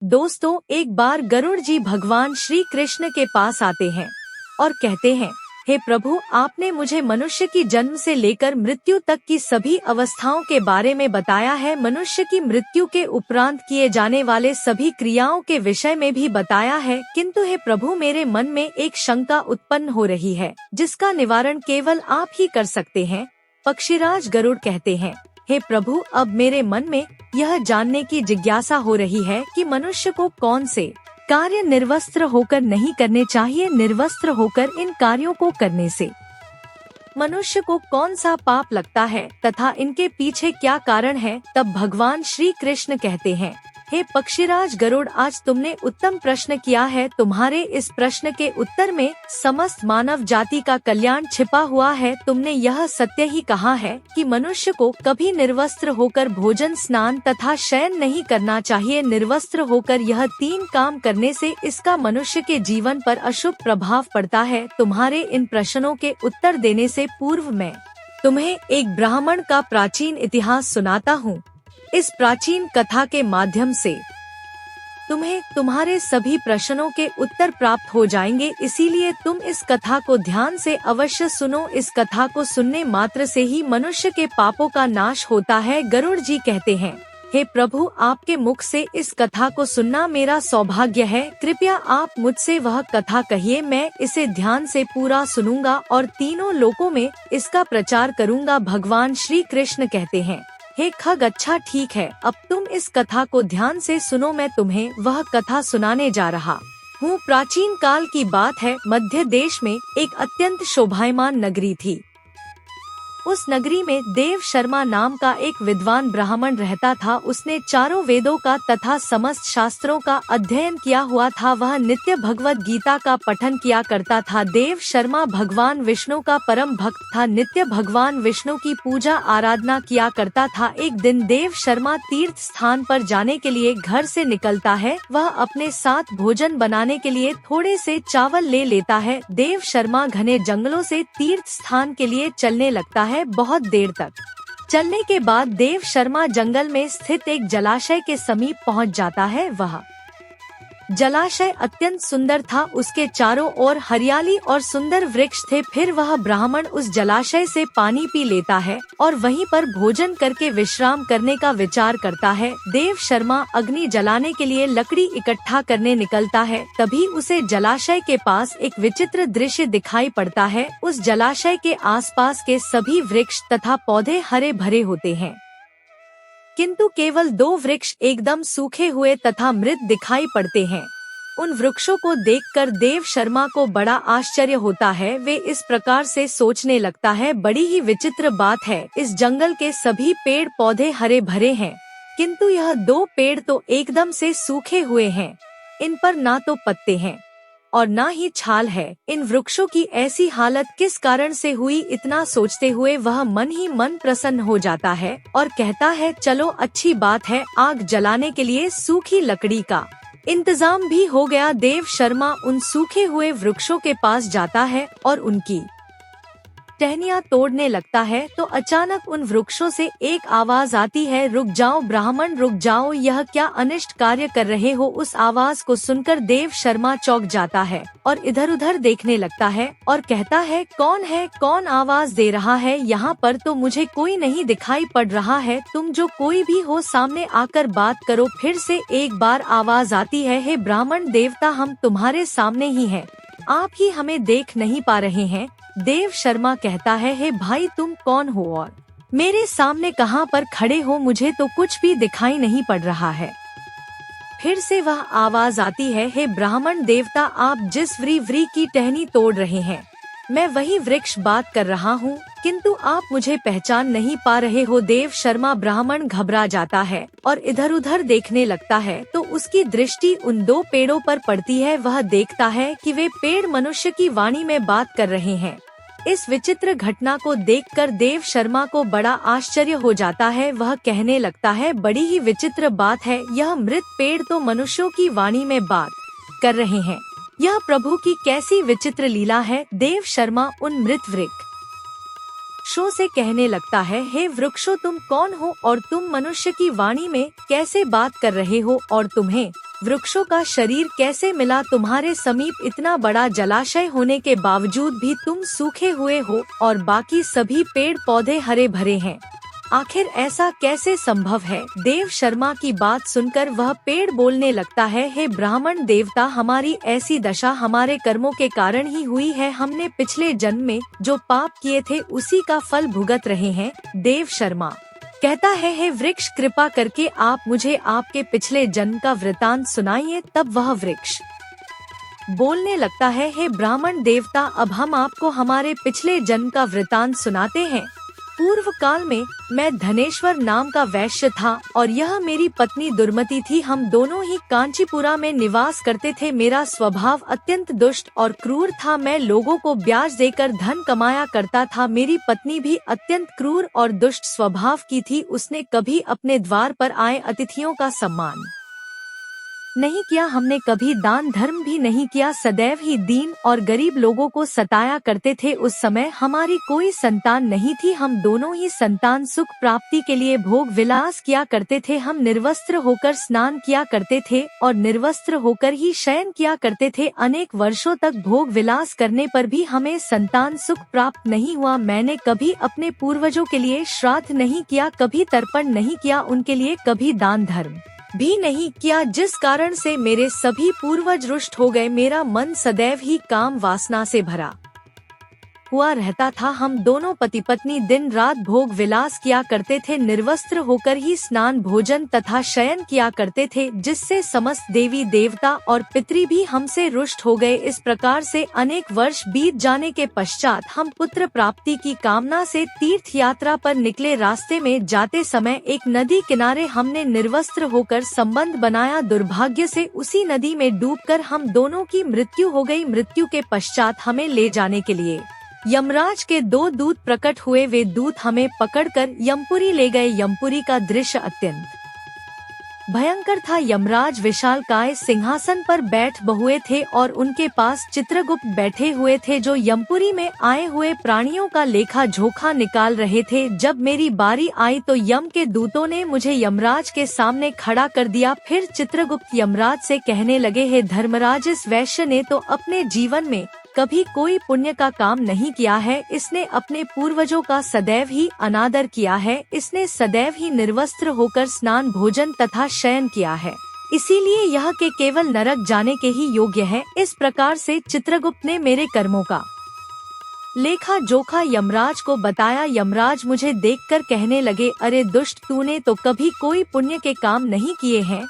दोस्तों, एक बार गरुड़ जी भगवान श्री कृष्ण के पास आते हैं और कहते हैं, हे प्रभु, आपने मुझे मनुष्य की जन्म से लेकर मृत्यु तक की सभी अवस्थाओं के बारे में बताया है। मनुष्य की मृत्यु के उपरांत किए जाने वाले सभी क्रियाओं के विषय में भी बताया है, किंतु हे प्रभु, मेरे मन में एक शंका उत्पन्न हो रही है जिसका निवारण केवल आप ही कर सकते हैं। पक्षीराज गरुड़ कहते हैं, हे प्रभु, अब मेरे मन में यह जानने की जिज्ञासा हो रही है कि मनुष्य को कौन से कार्य निर्वस्त्र होकर नहीं करने चाहिए। निर्वस्त्र होकर इन कार्यों को करने से मनुष्य को कौन सा पाप लगता है तथा इनके पीछे क्या कारण है। तब भगवान श्री कृष्ण कहते हैं, हे पक्षीराज गरुड़, आज तुमने उत्तम प्रश्न किया है। तुम्हारे इस प्रश्न के उत्तर में समस्त मानव जाति का कल्याण छिपा हुआ है। तुमने यह सत्य ही कहा है कि मनुष्य को कभी निर्वस्त्र होकर भोजन, स्नान तथा शयन नहीं करना चाहिए। निर्वस्त्र होकर यह 3 काम करने से इसका मनुष्य के जीवन पर अशुभ प्रभाव पड़ता है। तुम्हारे इन प्रश्नों के उत्तर देने से पूर्व मैं तुम्हें एक ब्राह्मण का प्राचीन इतिहास सुनाता हूँ। इस प्राचीन कथा के माध्यम से तुम्हें तुम्हारे सभी प्रश्नों के उत्तर प्राप्त हो जाएंगे, इसीलिए तुम इस कथा को ध्यान से अवश्य सुनो। इस कथा को सुनने मात्र से ही मनुष्य के पापों का नाश होता है। गरुड़ जी कहते हैं, हे प्रभु, आपके मुख से इस कथा को सुनना मेरा सौभाग्य है। कृपया आप मुझसे वह कथा कहिए, मैं इसे ध्यान से पूरा सुनूंगा और तीनों लोकों में इसका प्रचार करूंगा। भगवान श्री कृष्ण कहते हैं, हे खग, अच्छा ठीक है, अब तुम इस कथा को ध्यान से सुनो। मैं तुम्हें वह कथा सुनाने जा रहा हूँ। प्राचीन काल की बात है। मध्य देश में एक अत्यंत शोभायमान नगरी थी। उस नगरी में देव शर्मा नाम का एक विद्वान ब्राह्मण रहता था। उसने चारों वेदों का तथा समस्त शास्त्रों का अध्ययन किया हुआ था। वह नित्य भगवत गीता का पठन किया करता था। देव शर्मा भगवान विष्णु का परम भक्त था। नित्य भगवान विष्णु की पूजा आराधना किया करता था। एक दिन देव शर्मा तीर्थ स्थान पर जाने के लिए घर से निकलता है। वह अपने साथ भोजन बनाने के लिए थोड़े से चावल ले लेता है। देव शर्मा घने जंगलों से तीर्थ स्थान के लिए चलने लगता है। बहुत देर तक चलने के बाद देव शर्मा जंगल में स्थित एक जलाशय के समीप पहुंच जाता है। वह जलाशय अत्यंत सुंदर था। उसके चारों ओर हरियाली और सुंदर वृक्ष थे। फिर वह ब्राह्मण उस जलाशय से पानी पी लेता है और वहीं पर भोजन करके विश्राम करने का विचार करता है। देव शर्मा अग्नि जलाने के लिए लकड़ी इकट्ठा करने निकलता है। तभी उसे जलाशय के पास एक विचित्र दृश्य दिखाई पड़ता है। उस जलाशय के आसपास के सभी वृक्ष तथा पौधे हरे भरे होते हैं, किंतु केवल 2 वृक्ष एकदम सूखे हुए तथा मृत दिखाई पड़ते हैं। उन वृक्षों को देखकर देव शर्मा को बड़ा आश्चर्य होता है। वे इस प्रकार से सोचने लगता है, बड़ी ही विचित्र बात है। इस जंगल के सभी पेड़ पौधे हरे भरे हैं, किंतु यह 2 पेड़ तो एकदम से सूखे हुए हैं। इन पर ना तो पत्ते हैं और ना ही छाल है। इन वृक्षों की ऐसी हालत किस कारण से हुई, इतना सोचते हुए वह मन ही मन प्रसन्न हो जाता है और कहता है, चलो अच्छी बात है, आग जलाने के लिए सूखी लकड़ी का इंतजाम भी हो गया। देव शर्मा उन सूखे हुए वृक्षों के पास जाता है और उनकी टहनियाँ तोड़ने लगता है तो अचानक उन वृक्षों से एक आवाज आती है, रुक जाओ ब्राह्मण, रुक जाओ, यह क्या अनिष्ट कार्य कर रहे हो। उस आवाज को सुनकर देव शर्मा चौंक जाता है और इधर उधर देखने लगता है और कहता है, कौन है, कौन आवाज दे रहा है। यहाँ पर तो मुझे कोई नहीं दिखाई पड़ रहा है। तुम जो कोई भी हो, सामने आकर बात करो। फिर से एक बार आवाज आती है, हे ब्राह्मण देवता, हम तुम्हारे सामने ही हैं, आप ही हमें देख नहीं पा रहे हैं। देव शर्मा कहता है, हे भाई, तुम कौन हो और मेरे सामने कहाँ पर खड़े हो, मुझे तो कुछ भी दिखाई नहीं पड़ रहा है। फिर से वह आवाज आती है, हे ब्राह्मण देवता, आप जिस व्री की टहनी तोड़ रहे हैं, मैं वही वृक्ष बात कर रहा हूँ, किंतु आप मुझे पहचान नहीं पा रहे हो। देव शर्मा ब्राह्मण घबरा जाता है और इधर उधर देखने लगता है तो उसकी दृष्टि उन 2 पेड़ों पर पड़ती है। वह देखता है कि वे पेड़ मनुष्य की वाणी में बात कर रहे हैं। इस विचित्र घटना को देखकर देव शर्मा को बड़ा आश्चर्य हो जाता है। वह कहने लगता है, बड़ी ही विचित्र बात है, यह मृत पेड़ तो मनुष्यों की वाणी में बात कर रहे हैं। यह प्रभु की कैसी विचित्र लीला है। देव शर्मा उन मृत वृक्षों से कहने लगता है, हे वृक्षों, तुम कौन हो और तुम मनुष्य की वाणी में कैसे बात कर रहे हो और तुम्हें वृक्षों का शरीर कैसे मिला तुम्हारे समीप? इतना बड़ा जलाशय होने के बावजूद भी तुम सूखे हुए हो और बाकी सभी पेड़ पौधे हरे भरे हैं। आखिर ऐसा कैसे संभव है? देव शर्मा की बात सुनकर वह पेड़ बोलने लगता है, हे ब्राह्मण देवता, हमारी ऐसी दशा हमारे कर्मों के कारण ही हुई है। हमने पिछले जन्म में जो पाप किए थे उसी का फल भुगत रहे हैं। देव शर्मा कहता है, हे वृक्ष, कृपा करके आप मुझे आपके पिछले जन्म का वृतांत सुनाइए। तब वह वृक्ष बोलने लगता है, हे ब्राह्मण देवता, अब हम आपको हमारे पिछले जन्म का वृतांत सुनाते हैं। पूर्व काल में मैं धनेश्वर नाम का वैश्य था और यह मेरी पत्नी दुर्मति थी। हम दोनों ही कांचीपुरा में निवास करते थे। मेरा स्वभाव अत्यंत दुष्ट और क्रूर था। मैं लोगों को ब्याज देकर धन कमाया करता था। मेरी पत्नी भी अत्यंत क्रूर और दुष्ट स्वभाव की थी। उसने कभी अपने द्वार पर आए अतिथियों का सम्मान नहीं किया। हमने कभी दान धर्म भी नहीं किया। सदैव ही दीन और गरीब लोगों को सताया करते थे। उस समय हमारी कोई संतान नहीं थी। हम दोनों ही संतान सुख प्राप्ति के लिए भोग विलास किया करते थे। हम निर्वस्त्र होकर स्नान किया करते थे और निर्वस्त्र होकर ही शयन किया करते थे। अनेक वर्षों तक भोग विलास करने पर भी हमें संतान सुख प्राप्त नहीं हुआ। मैंने कभी अपने पूर्वजों के लिए श्राद्ध नहीं किया, कभी तर्पण नहीं किया, उनके लिए कभी दान धर्म भी नहीं किया, जिस कारण से मेरे सभी पूर्वज रुष्ट हो गए। मेरा मन सदैव ही काम वासना से भरा हुआ रहता था। हम दोनों पति पत्नी दिन रात भोग विलास किया करते थे। निर्वस्त्र होकर ही स्नान भोजन तथा शयन किया करते थे, जिससे समस्त देवी देवता और पितृ भी हमसे रुष्ट हो गए। इस प्रकार से अनेक वर्ष बीत जाने के पश्चात हम पुत्र प्राप्ति की कामना से तीर्थ यात्रा पर निकले। रास्ते में जाते समय एक नदी किनारे हमने निर्वस्त्र होकर संबंध बनाया। दुर्भाग्य से उसी नदी में डूबकर हम दोनों की मृत्यु हो गई। मृत्यु के पश्चात हमें ले जाने के लिए यमराज के 2 दूत प्रकट हुए। वे दूत हमें पकड़कर यमपुरी ले गए। यमपुरी का दृश्य अत्यंत भयंकर था। यमराज विशालकाय सिंहासन पर बैठ बहुए थे और उनके पास चित्रगुप्त बैठे हुए थे, जो यमपुरी में आए हुए प्राणियों का लेखा जोखा निकाल रहे थे। जब मेरी बारी आई तो यम के दूतों ने मुझे यमराज के सामने खड़ा कर दिया। फिर चित्रगुप्त यमराज से कहने लगे, हे धर्मराज, इस वैश्य ने तो अपने जीवन में कभी कोई पुण्य का काम नहीं किया है। इसने अपने पूर्वजों का सदैव ही अनादर किया है। इसने सदैव ही निर्वस्त्र होकर स्नान भोजन तथा शयन किया है, इसीलिए यह के केवल नरक जाने के ही योग्य है। इस प्रकार से चित्रगुप्त ने मेरे कर्मों का लेखा जोखा यमराज को बताया। यमराज मुझे देखकर कहने लगे, अरे दुष्ट, तूने तो कभी कोई पुण्य के काम नहीं किए हैं।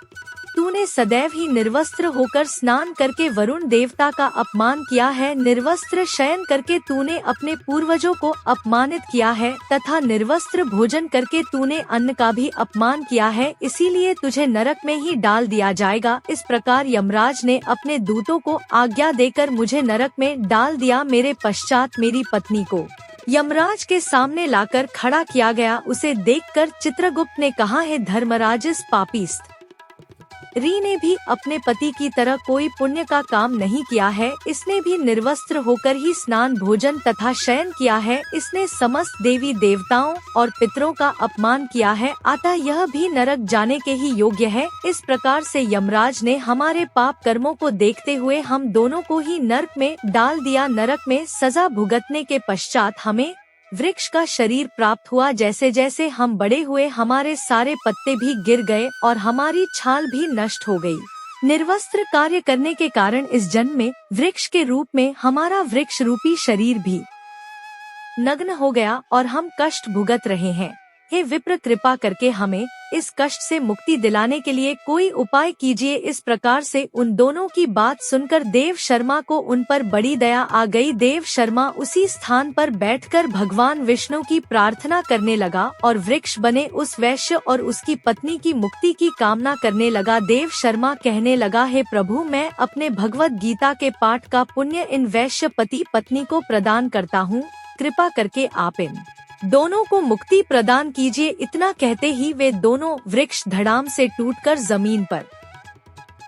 तूने सदैव ही निर्वस्त्र होकर स्नान करके वरुण देवता का अपमान किया है। निर्वस्त्र शयन करके तूने अपने पूर्वजों को अपमानित किया है तथा निर्वस्त्र भोजन करके तूने अन्न का भी अपमान किया है, इसीलिए तुझे नरक में ही डाल दिया जाएगा। इस प्रकार यमराज ने अपने दूतों को आज्ञा देकर मुझे नरक में डाल दिया। मेरे पश्चात मेरी पत्नी को यमराज के सामने लाकर खड़ा किया गया। उसे देखकर चित्रगुप्त ने कहा, है धर्मराज, इस पापिष्ठ री ने भी अपने पति की तरह कोई पुण्य का काम नहीं किया है। इसने भी निर्वस्त्र होकर ही स्नान भोजन तथा शयन किया है। इसने समस्त देवी देवताओं और पितरों का अपमान किया है, अतः यह भी नरक जाने के ही योग्य है। इस प्रकार से यमराज ने हमारे पाप कर्मों को देखते हुए हम दोनों को ही नरक में डाल दिया। नरक में सजा भुगतने के पश्चात हमें वृक्ष का शरीर प्राप्त हुआ। जैसे जैसे हम बड़े हुए हमारे सारे पत्ते भी गिर गए और हमारी छाल भी नष्ट हो गई। निर्वस्त्र कार्य करने के कारण इस जन्म में वृक्ष के रूप में हमारा वृक्ष रूपी शरीर भी नग्न हो गया और हम कष्ट भुगत रहे हैं। हे विप्र, कृपा करके हमें इस कष्ट से मुक्ति दिलाने के लिए कोई उपाय कीजिए। इस प्रकार से उन दोनों की बात सुनकर देव शर्मा को उन पर बड़ी दया आ गई। देव शर्मा उसी स्थान पर बैठकर भगवान विष्णु की प्रार्थना करने लगा और वृक्ष बने उस वैश्य और उसकी पत्नी की मुक्ति की कामना करने लगा। देव शर्मा कहने लगा, हे प्रभु, मैं अपने भगवत गीता के पाठ का पुण्य इन वैश्य पति पत्नी को प्रदान करता हूँ। कृपा करके आप इन दोनों को मुक्ति प्रदान कीजिए। इतना कहते ही वे दोनों वृक्ष धड़ाम से टूटकर जमीन पर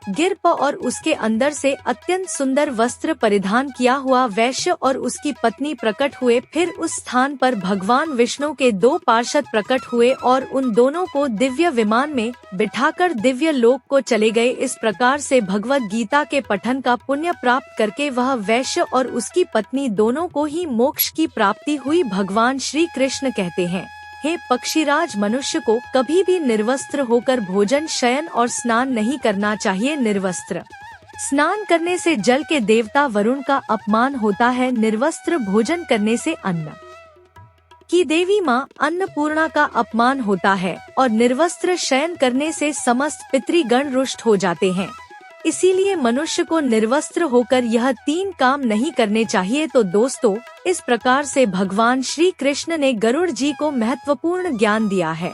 गिरप और उसके अंदर से अत्यंत सुंदर वस्त्र परिधान किया हुआ वैश्य और उसकी पत्नी प्रकट हुए। फिर उस स्थान पर भगवान विष्णु के 2 पार्षद प्रकट हुए और उन दोनों को दिव्य विमान में बिठाकर दिव्य लोक को चले गए। इस प्रकार से भगवत गीता के पठन का पुण्य प्राप्त करके वह वैश्य और उसकी पत्नी दोनों को ही मोक्ष की प्राप्ति हुई। भगवान श्री कृष्ण कहते हैं, हे पक्षीराज, मनुष्य को कभी भी निर्वस्त्र होकर भोजन, शयन और स्नान नहीं करना चाहिए। निर्वस्त्र स्नान करने से जल के देवता वरुण का अपमान होता है। निर्वस्त्र भोजन करने से अन्न की देवी माँ अन्नपूर्णा का अपमान होता है और निर्वस्त्र शयन करने से समस्त पितृगण रुष्ट हो जाते हैं। इसीलिए मनुष्य को निर्वस्त्र होकर यह 3 काम नहीं करने चाहिए। तो दोस्तों, इस प्रकार से भगवान श्री कृष्ण ने गरुड़ जी को महत्वपूर्ण ज्ञान दिया है।